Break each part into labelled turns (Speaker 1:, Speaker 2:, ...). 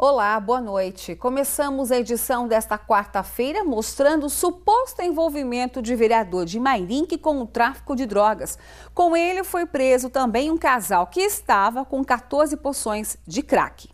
Speaker 1: Olá, boa noite. Começamos a edição desta quarta-feira mostrando o suposto envolvimento de vereador de Mairinque com o tráfico de drogas. Com ele foi preso também um casal que estava com 14 porções de crack.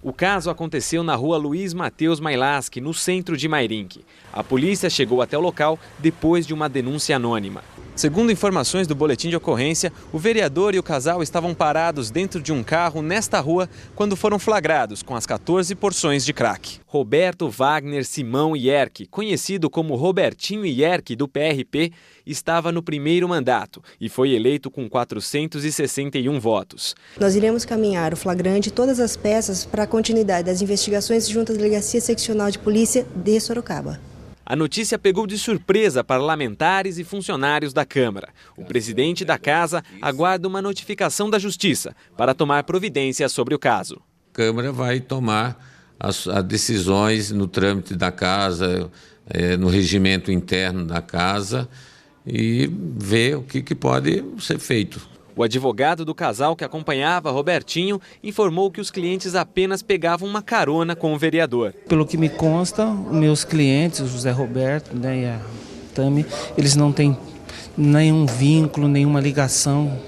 Speaker 2: O caso aconteceu na rua Luiz Mateus Mailaschi, no centro de Mairinque. A polícia chegou até o local depois de uma denúncia anônima. Segundo informações do boletim de ocorrência, o vereador e o casal estavam parados dentro de um carro nesta rua quando foram flagrados com as 14 porções de crack. Roberto Wagner Simão Ierque, conhecido como Robertinho Ierque do PRP, estava no primeiro mandato e foi eleito com 461 votos.
Speaker 3: Nós iremos caminhar o flagrante e todas as peças para a continuidade das investigações junto à Delegacia Seccional de Polícia de Sorocaba.
Speaker 2: A notícia pegou de surpresa parlamentares e funcionários da Câmara. O presidente da casa aguarda uma notificação da Justiça para tomar providências sobre o caso.
Speaker 4: A Câmara vai tomar as decisões no trâmite da casa, no regimento interno da casa e ver o que pode ser feito.
Speaker 2: O advogado do casal que acompanhava Robertinho informou que os clientes apenas pegavam uma carona com o vereador.
Speaker 5: Pelo que me consta, meus clientes, o José Roberto e a Tami, eles não têm nenhum vínculo, nenhuma ligação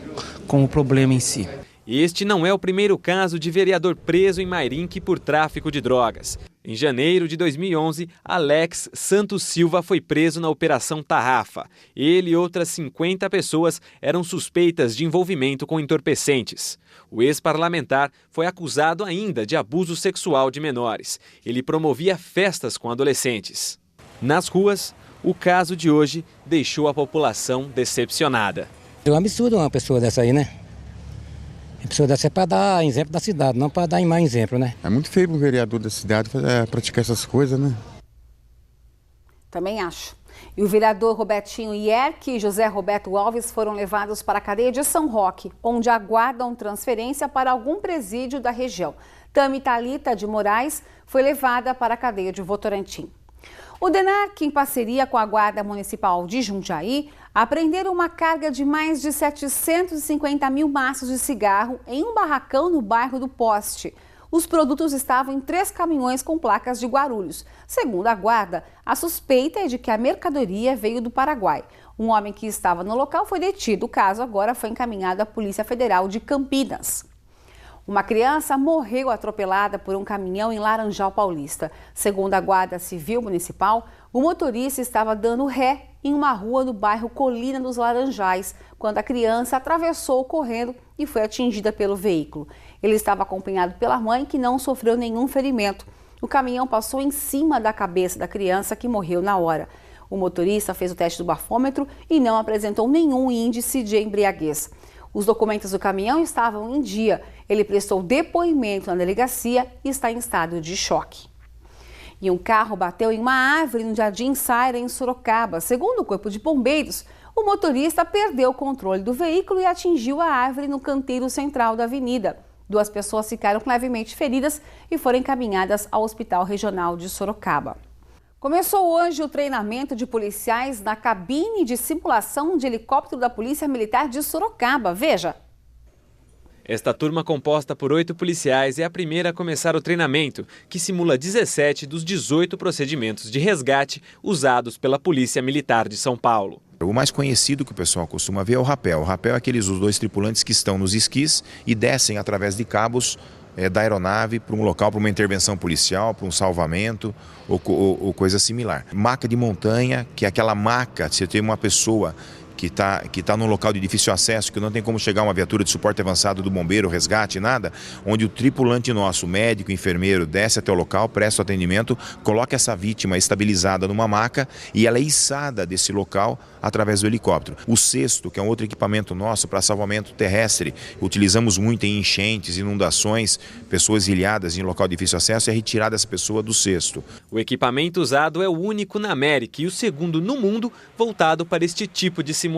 Speaker 5: com o problema em si.
Speaker 2: Este não é o primeiro caso de vereador preso em Mairinque por tráfico de drogas. Em janeiro de 2011, Alex Santos Silva foi preso na Operação Tarrafa. Ele e outras 50 pessoas eram suspeitas de envolvimento com entorpecentes. O ex-parlamentar foi acusado ainda de abuso sexual de menores. Ele promovia festas com adolescentes. Nas ruas, o caso de hoje deixou a população decepcionada.
Speaker 6: É um absurdo uma pessoa dessa aí, né? A pessoa dessa é para dar exemplo da cidade, não para dar mais exemplo, né?
Speaker 7: É muito feio para um vereador da cidade praticar essas coisas, né?
Speaker 1: Também acho. E o vereador Robertinho Ierque e José Roberto Alves foram levados para a cadeia de São Roque, onde aguardam transferência para algum presídio da região. Tami Thalita de Moraes foi levada para a cadeia de Votorantim. O DENARC, em parceria com a Guarda Municipal de Jundiaí, apreenderam uma carga de mais de 750 mil maços de cigarro em um barracão no bairro do Poste. Os produtos estavam em 3 caminhões com placas de Guarulhos. Segundo a Guarda, a suspeita é de que a mercadoria veio do Paraguai. Um homem que estava no local foi detido. O caso agora foi encaminhado à Polícia Federal de Campinas. Uma criança morreu atropelada por um caminhão em Laranjal Paulista. Segundo a Guarda Civil Municipal, o motorista estava dando ré em uma rua no bairro Colina dos Laranjais, quando a criança atravessou correndo e foi atingida pelo veículo. Ele estava acompanhado pela mãe, que não sofreu nenhum ferimento. O caminhão passou em cima da cabeça da criança, que morreu na hora. O motorista fez o teste do bafômetro e não apresentou nenhum índice de embriaguez. Os documentos do caminhão estavam em dia. Ele prestou depoimento na delegacia e está em estado de choque. E um carro bateu em uma árvore no Jardim Saira, em Sorocaba. Segundo o Corpo de Bombeiros, o motorista perdeu o controle do veículo e atingiu a árvore no canteiro central da avenida. 2 pessoas ficaram levemente feridas e foram encaminhadas ao Hospital Regional de Sorocaba. Começou hoje o treinamento de policiais na cabine de simulação de helicóptero da Polícia Militar de Sorocaba. Veja.
Speaker 2: Esta turma, composta por 8 policiais, é a primeira a começar o treinamento, que simula 17 dos 18 procedimentos de resgate usados pela Polícia Militar de São Paulo.
Speaker 8: O mais conhecido que o pessoal costuma ver é o rapel. O rapel é os 2 tripulantes que estão nos esquis e descem através de cabos da aeronave para um local, para uma intervenção policial, para um salvamento ou coisa similar. Maca de montanha, que é aquela maca, você tem uma pessoa que tá num local de difícil acesso, que não tem como chegar uma viatura de suporte avançado do bombeiro, resgate, nada, onde o tripulante nosso, médico, enfermeiro, desce até o local, presta o atendimento, coloca essa vítima estabilizada numa maca e ela é içada desse local através do helicóptero. O cesto, que é um outro equipamento nosso para salvamento terrestre, utilizamos muito em enchentes, inundações, pessoas ilhadas em local de difícil acesso, é retirar essa pessoa do cesto.
Speaker 2: O equipamento usado é o único na América e o segundo no mundo voltado para este tipo de simulação.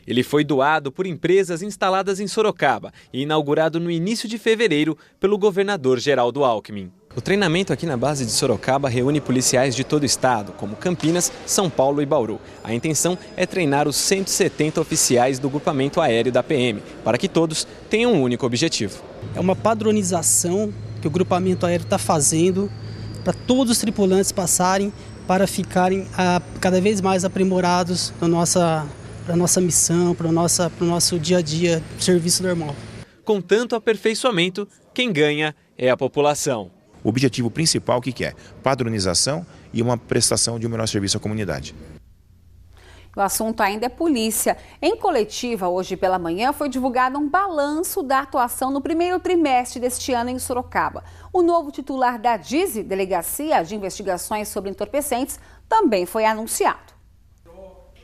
Speaker 2: Ele foi doado por empresas instaladas em Sorocaba e inaugurado no início de fevereiro pelo governador Geraldo Alckmin. O treinamento aqui na base de Sorocaba reúne policiais de todo o estado, como Campinas, São Paulo e Bauru. A intenção é treinar os 170 oficiais do grupamento aéreo da PM, para que todos tenham um único objetivo.
Speaker 9: É uma padronização que o grupamento aéreo está fazendo para todos os tripulantes passarem para ficarem cada vez mais aprimorados para a nossa missão, para o nosso dia a dia de serviço normal.
Speaker 2: Com tanto aperfeiçoamento, quem ganha é a população.
Speaker 8: O objetivo principal, o que é? Padronização e uma prestação de um melhor serviço à comunidade.
Speaker 1: O assunto ainda é polícia. Em coletiva, hoje pela manhã, foi divulgado um balanço da atuação no primeiro trimestre deste ano em Sorocaba. O novo titular da DISE, Delegacia de Investigações sobre Entorpecentes, também foi anunciado.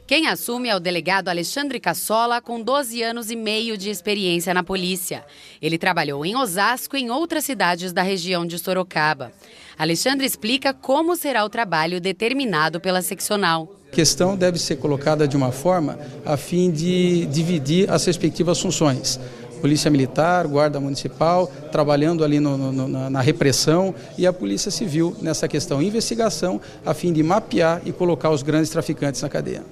Speaker 10: Quem assume é o delegado Alexandre Cassola, com 12 anos e meio de experiência na polícia. Ele trabalhou em Osasco e em outras cidades da região de Sorocaba. Alexandre explica como será o trabalho determinado pela seccional.
Speaker 11: A questão deve ser colocada de uma forma a fim de dividir as respectivas funções. Polícia Militar, Guarda Municipal, trabalhando ali na repressão, e a Polícia Civil nessa questão de investigação, a fim de mapear e colocar os grandes traficantes na cadeia.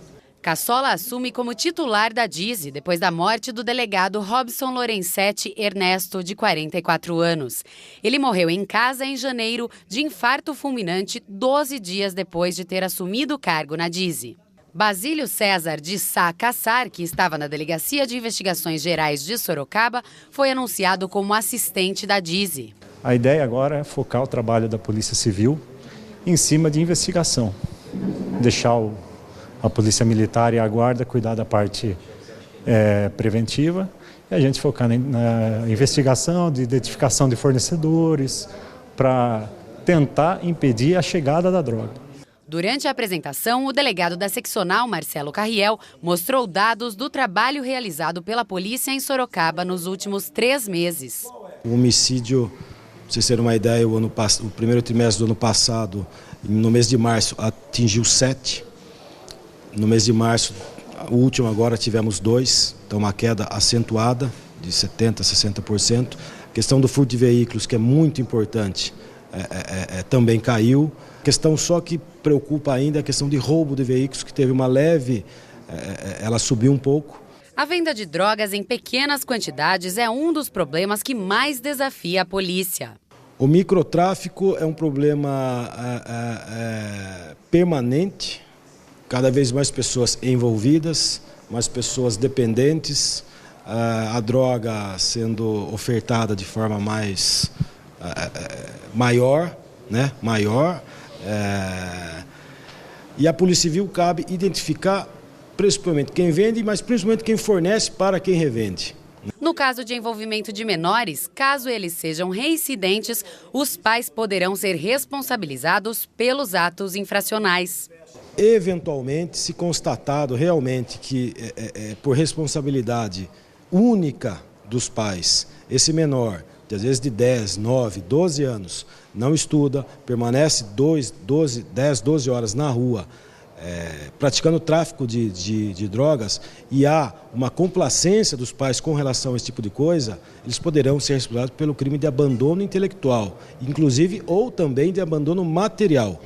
Speaker 10: Cassola assume como titular da DISE depois da morte do delegado Robson Lorenzetti Ernesto, de 44 anos. Ele morreu em casa em janeiro de infarto fulminante 12 dias depois de ter assumido o cargo na DISE. Basílio César de Sá Cassar, que estava na Delegacia de Investigações Gerais de Sorocaba, foi anunciado como assistente da DISE.
Speaker 12: A ideia agora é focar o trabalho da Polícia Civil em cima de investigação, deixar a Polícia Militar e a Guarda cuidar da parte preventiva e a gente focar na investigação, de identificação de fornecedores, para tentar impedir a chegada da droga.
Speaker 10: Durante a apresentação, o delegado da seccional, Marcelo Carriel, mostrou dados do trabalho realizado pela polícia em Sorocaba nos últimos 3 meses.
Speaker 13: O homicídio, para vocês terem uma ideia, o primeiro trimestre do ano passado, no mês de março, atingiu 7. No mês de março, o último agora, tivemos 2, então uma queda acentuada de 70% a 60%. A questão do furto de veículos, que é muito importante, também caiu. A questão só que preocupa ainda é a questão de roubo de veículos, que teve uma leve, ela subiu um pouco.
Speaker 10: A venda de drogas em pequenas quantidades é um dos problemas que mais desafia a polícia.
Speaker 13: O microtráfico é um problema permanente, cada vez mais pessoas envolvidas, mais pessoas dependentes, a droga sendo ofertada de forma maior. E a Polícia Civil cabe identificar principalmente quem vende, mas principalmente quem fornece para quem revende.
Speaker 10: No caso de envolvimento de menores, caso eles sejam reincidentes, os pais poderão ser responsabilizados pelos atos infracionais.
Speaker 13: Eventualmente, se constatado realmente que por responsabilidade única dos pais, esse menor, às vezes de 10, 9, 12 anos, não estuda, permanece 10, 12 horas na rua, praticando tráfico de drogas, e há uma complacência dos pais com relação a esse tipo de coisa, eles poderão ser responsabilizados pelo crime de abandono intelectual, inclusive, ou também de abandono material.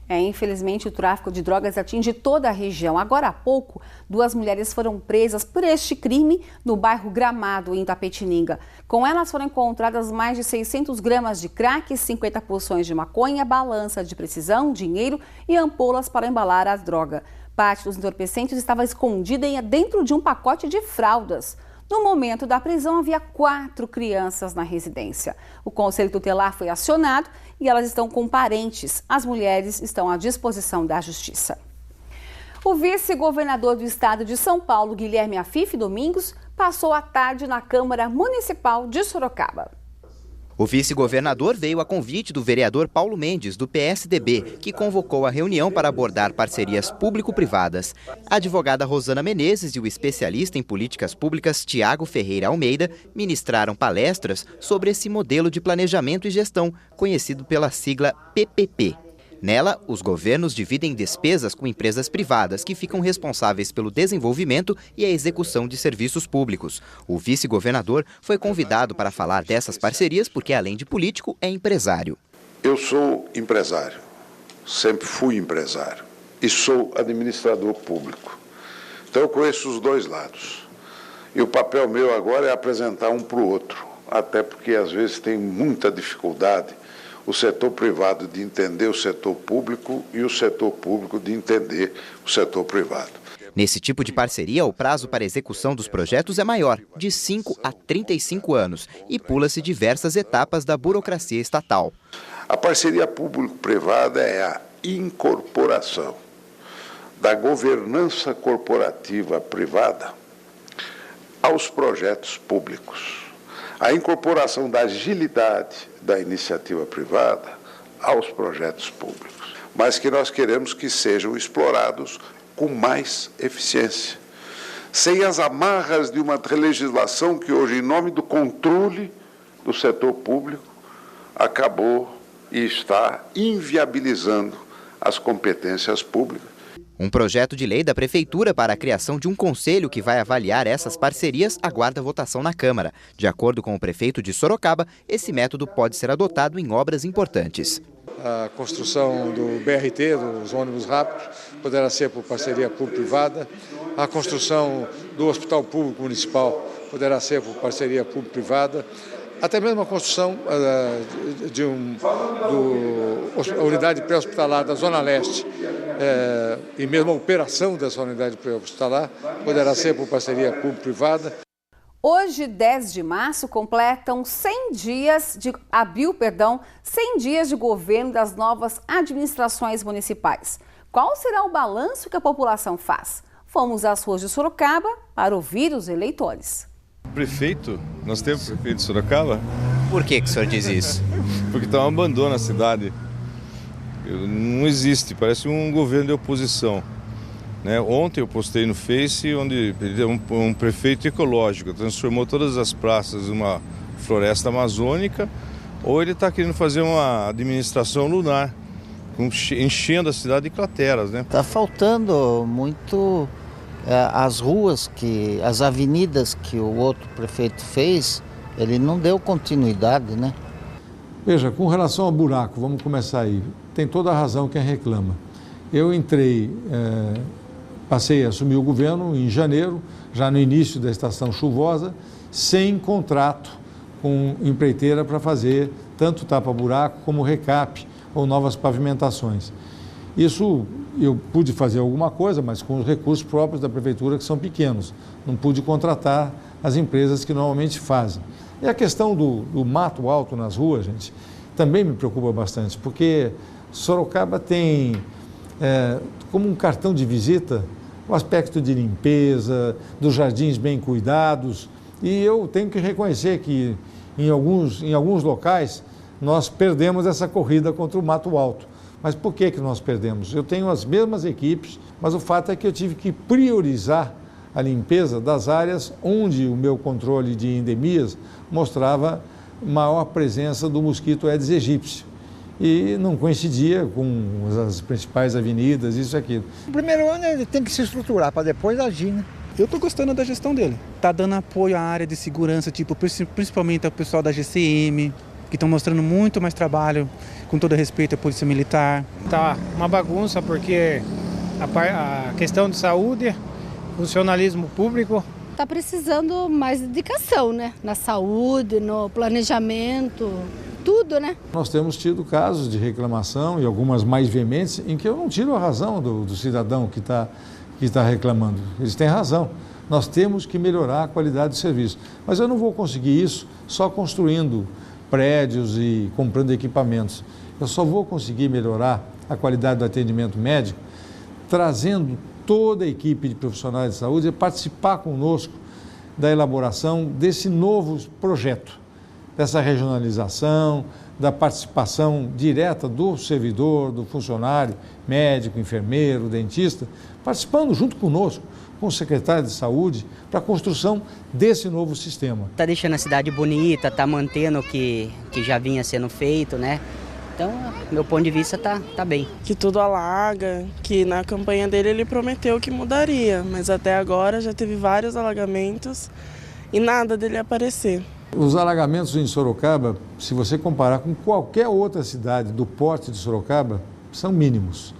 Speaker 1: Infelizmente, o tráfico de drogas atinge toda a região. Agora há pouco, 2 mulheres foram presas por este crime no bairro Gramado, em Itapetininga. Com elas foram encontradas mais de 600 gramas de crack, 50 porções de maconha, balança de precisão, dinheiro e ampolas para embalar a droga. Parte dos entorpecentes estava escondida dentro de um pacote de fraldas. No momento da prisão, havia 4 crianças na residência. O Conselho Tutelar foi acionado e elas estão com parentes. As mulheres estão à disposição da Justiça. O vice-governador do estado de São Paulo, Guilherme Afife Domingos, passou a tarde na Câmara Municipal de Sorocaba.
Speaker 14: O vice-governador veio a convite do vereador Paulo Mendes, do PSDB, que convocou a reunião para abordar parcerias público-privadas. A advogada Rosana Menezes e o especialista em políticas públicas Tiago Ferreira Almeida ministraram palestras sobre esse modelo de planejamento e gestão, conhecido pela sigla PPP. Nela, os governos dividem despesas com empresas privadas que ficam responsáveis pelo desenvolvimento e a execução de serviços públicos. O vice-governador foi convidado para falar dessas parcerias porque, além de político, é empresário.
Speaker 15: Eu sou empresário, sempre fui empresário e sou administrador público. Então eu conheço os dois lados. E o papel meu agora é apresentar um para o outro até porque às vezes tem muita dificuldade o setor privado de entender o setor público e o setor público de entender o setor privado.
Speaker 14: Nesse tipo de parceria, o prazo para execução dos projetos é maior, de 5 a 35 anos, e pula-se diversas etapas da burocracia estatal.
Speaker 15: A parceria público-privada é a incorporação da governança corporativa privada aos projetos públicos, a incorporação da agilidade da iniciativa privada aos projetos públicos, mas que nós queremos que sejam explorados com mais eficiência, sem as amarras de uma legislação que hoje, em nome do controle do setor público, acabou e está inviabilizando as competências públicas.
Speaker 14: Um projeto de lei da Prefeitura para a criação de um conselho que vai avaliar essas parcerias aguarda votação na Câmara. De acordo com o prefeito de Sorocaba, esse método pode ser adotado em obras importantes.
Speaker 16: A construção do BRT, dos ônibus rápidos, poderá ser por parceria público-privada. A construção do Hospital Público Municipal poderá ser por parceria público-privada. Até mesmo a construção da unidade pré-hospitalar da Zona Leste e mesmo a operação dessa unidade pré-hospitalar poderá ser por parceria público-privada.
Speaker 1: Hoje, 10 de março, completam 100 dias de 100 dias de governo das novas administrações municipais. Qual será o balanço que a população faz? Fomos às ruas de Sorocaba para ouvir os eleitores.
Speaker 17: Prefeito? Nós temos prefeito de Sorocaba?
Speaker 14: Por que o senhor diz isso?
Speaker 17: Porque está um abandono na cidade. Não existe, parece um governo de oposição. Ontem eu postei no Face onde ele é um prefeito ecológico, transformou todas as praças em uma floresta amazônica, ou ele está querendo fazer uma administração lunar, enchendo a cidade de crateras.
Speaker 18: Está faltando muito as ruas, as avenidas que o outro prefeito fez, ele não deu continuidade, né?
Speaker 19: Veja, com relação ao buraco, vamos começar aí. Tem toda a razão quem reclama. Eu passei a assumir o governo em janeiro, já no início da estação chuvosa, sem contrato com empreiteira para fazer tanto tapa-buraco como recape ou novas pavimentações. Isso eu pude fazer alguma coisa, mas com os recursos próprios da prefeitura, que são pequenos. Não pude contratar as empresas que normalmente fazem. E a questão do mato alto nas ruas, gente, também me preocupa bastante, porque Sorocaba tem como um cartão de visita o aspecto de limpeza, dos jardins bem cuidados, e eu tenho que reconhecer que em alguns locais nós perdemos essa corrida contra o mato alto. Mas por que nós perdemos? Eu tenho as mesmas equipes, mas o fato é que eu tive que priorizar a limpeza das áreas onde o meu controle de endemias mostrava maior presença do mosquito Aedes aegypti. E não coincidia com as principais avenidas, isso e aquilo.
Speaker 20: No primeiro ano ele tem que se estruturar para depois agir, né?
Speaker 5: Eu estou gostando da gestão dele. Está dando apoio à área de segurança, principalmente ao pessoal da GCM, que estão mostrando muito mais trabalho, com todo respeito à Polícia Militar.
Speaker 21: Tá uma bagunça porque a questão de saúde, funcionalismo público.
Speaker 22: Está precisando mais dedicação, né? Na saúde, no planejamento, tudo, né?
Speaker 19: Nós temos tido casos de reclamação e algumas mais veementes em que eu não tiro a razão do cidadão que está reclamando. Eles têm razão. Nós temos que melhorar a qualidade do serviço. Mas eu não vou conseguir isso só construindo prédios e comprando equipamentos. Eu só vou conseguir melhorar a qualidade do atendimento médico trazendo toda a equipe de profissionais de saúde a participar conosco da elaboração desse novo projeto, dessa regionalização, da participação direta do servidor, do funcionário, médico, enfermeiro, dentista, participando junto conosco, com o secretário de saúde, para a construção desse novo sistema.
Speaker 23: Está deixando a cidade bonita, está mantendo o que já vinha sendo feito, né? Então, meu ponto de vista tá bem.
Speaker 24: Que tudo alaga, que na campanha dele ele prometeu que mudaria, mas até agora já teve vários alagamentos e nada dele aparecer.
Speaker 19: Os alagamentos em Sorocaba, se você comparar com qualquer outra cidade do porte de Sorocaba, são mínimos.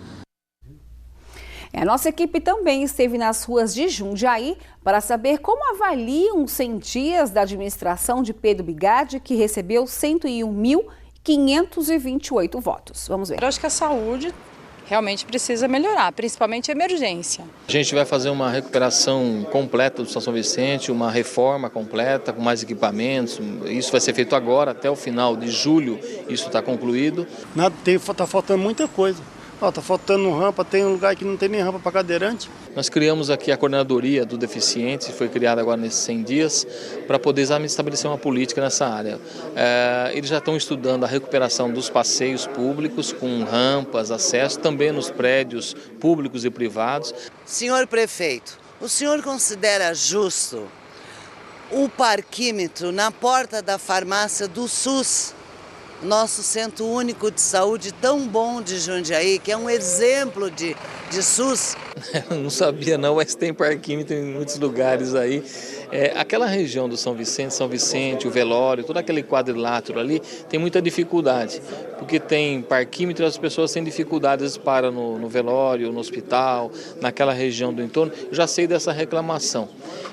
Speaker 1: A nossa equipe também esteve nas ruas de Jundiaí para saber como avaliam os 100 dias da administração de Pedro Bigardi, que recebeu 101.528 votos. Vamos ver.
Speaker 3: Eu acho que a saúde realmente precisa melhorar, principalmente a emergência.
Speaker 4: A gente vai fazer uma recuperação completa do São Vicente, uma reforma completa, com mais equipamentos. Isso vai ser feito agora, até o final de julho, isso está concluído.
Speaker 6: Está faltando muita coisa. Está faltando rampa, tem um lugar que não tem nem rampa para cadeirante.
Speaker 4: Nós criamos aqui a coordenadoria do deficiente, foi criada agora nesses 100 dias, para poder estabelecer uma política nessa área. Eles já estão estudando a recuperação dos passeios públicos, com rampas, acesso, também nos prédios públicos e privados.
Speaker 7: Senhor prefeito, o senhor considera justo o parquímetro na porta da farmácia do SUS? Nosso Centro Único de Saúde tão bom de Jundiaí, que é um exemplo de SUS.
Speaker 4: Não sabia não, mas tem parquímetro em muitos lugares aí. Aquela região do São Vicente, o Velório, todo aquele quadrilátero ali, tem muita dificuldade, porque tem parquímetro e as pessoas têm dificuldades para no velório, no hospital, naquela região do entorno. Eu já sei dessa reclamação.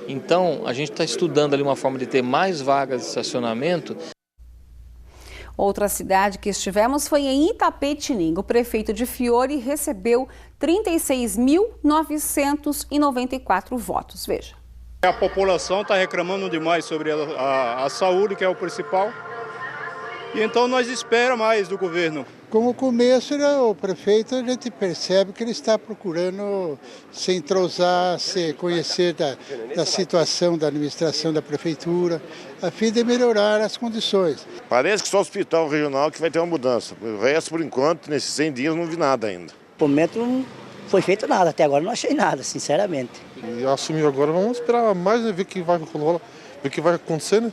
Speaker 4: Então, a gente está estudando ali uma forma de ter mais vagas de estacionamento.
Speaker 1: Outra cidade que estivemos foi em Itapetininga. O prefeito de Fiore recebeu 36.994 votos. Veja.
Speaker 25: A população está reclamando demais sobre a saúde, que é o principal. E então nós esperamos mais do governo.
Speaker 26: Como começo, o prefeito, a gente percebe que ele está procurando se entrosar, se conhecer da situação da administração da prefeitura, a fim de melhorar as condições.
Speaker 27: Parece que só o hospital regional que vai ter uma mudança. O resto, por enquanto, nesses 100 dias, não vi nada ainda.
Speaker 28: No momento não foi feito nada, até agora não achei nada, sinceramente.
Speaker 29: E assumiu agora, vamos esperar mais, ver o que vai rolar, ver o que vai acontecer, né?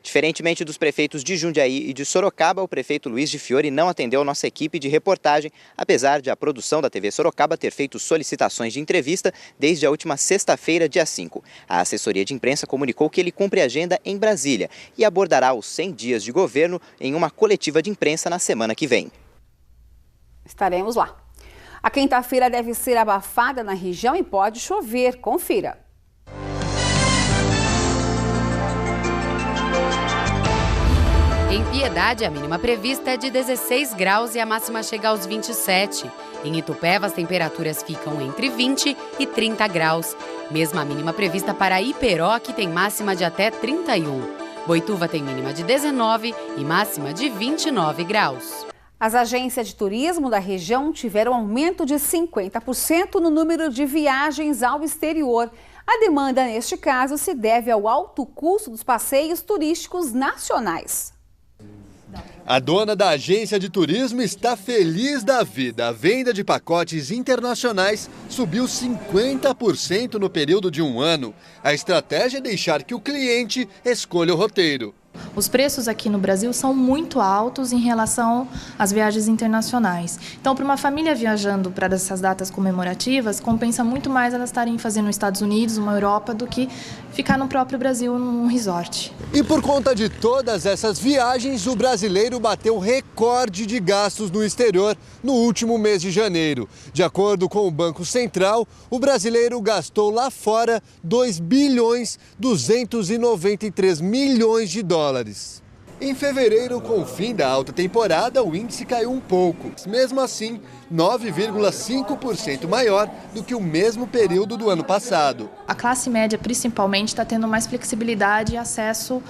Speaker 14: Diferentemente dos prefeitos de Jundiaí e de Sorocaba, o prefeito Luiz de Fiore não atendeu nossa equipe de reportagem, apesar de a produção da TV Sorocaba ter feito solicitações de entrevista desde a última sexta-feira, dia 5. A assessoria de imprensa comunicou que ele cumpre agenda em Brasília e abordará os 100 dias de governo em uma coletiva de imprensa na semana que vem.
Speaker 1: Estaremos lá. A quinta-feira deve ser abafada na região e pode chover. Confira.
Speaker 10: Em Piedade, a mínima prevista é de 16 graus e a máxima chega aos 27. Em Itupeva, as temperaturas ficam entre 20 e 30 graus. Mesma a mínima prevista para Iperó, que tem máxima de até 31. Boituva tem mínima de 19 e máxima de 29 graus.
Speaker 1: As agências de turismo da região tiveram aumento de 50% no número de viagens ao exterior. A demanda, neste caso, se deve ao alto custo dos passeios turísticos nacionais.
Speaker 30: A dona da agência de turismo está feliz da vida. A venda de pacotes internacionais subiu 50% no período de um ano. A estratégia é deixar que o cliente escolha o roteiro.
Speaker 31: Os preços aqui no Brasil são muito altos em relação às viagens internacionais. Então, para uma família viajando para essas datas comemorativas, compensa muito mais elas estarem fazendo nos Estados Unidos, uma Europa, do que ficar no próprio Brasil num resort.
Speaker 30: E por conta de todas essas viagens, o brasileiro bateu recorde de gastos no exterior no último mês de janeiro. De acordo com o Banco Central, o brasileiro gastou lá fora 2,293 bilhões de dólares. Em fevereiro, com o fim da alta temporada, o índice caiu um pouco. Mesmo assim, 9,5% maior do que o mesmo período do ano passado.
Speaker 31: A classe média, principalmente, está tendo mais flexibilidade e acesso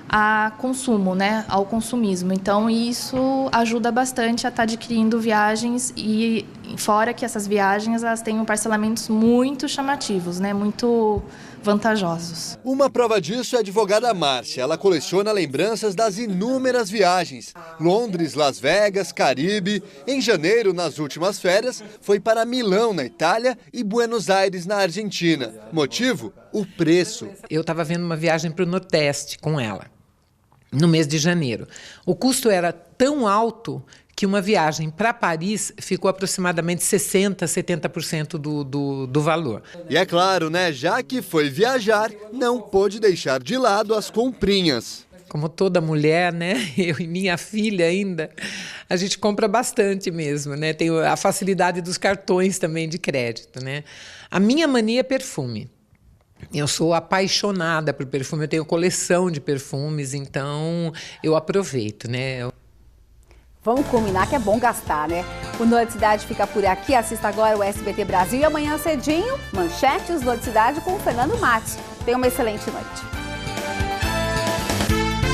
Speaker 31: a consumo, ao consumismo. Então, isso ajuda bastante a estar adquirindo viagens e fora que essas viagens elas têm parcelamentos muito chamativos, muito vantajosos.
Speaker 30: Uma prova disso é a advogada Márcia. Ela coleciona lembranças das inúmeras viagens. Londres, Las Vegas, Caribe. Em janeiro, nas últimas férias, foi para Milão, na Itália, e Buenos Aires, na Argentina. Motivo? O preço.
Speaker 32: Eu estava vendo uma viagem para o Nordeste com ela, no mês de janeiro. O custo era tão alto que uma viagem para Paris ficou aproximadamente 60%, 70% do valor.
Speaker 30: E é claro, já que foi viajar, não pôde deixar de lado as comprinhas.
Speaker 32: Como toda mulher, né? Eu e minha filha ainda, a gente compra bastante mesmo, né? Tem a facilidade dos cartões também de crédito, né? A minha mania é perfume. Eu sou apaixonada por perfume, eu tenho coleção de perfumes, então eu aproveito, né?
Speaker 1: Vamos combinar que é bom gastar, né? O Noticiedade fica por aqui. Assista agora o SBT Brasil e amanhã cedinho, manchetes Noticiedade com o Fernando Matos. Tenha uma excelente noite.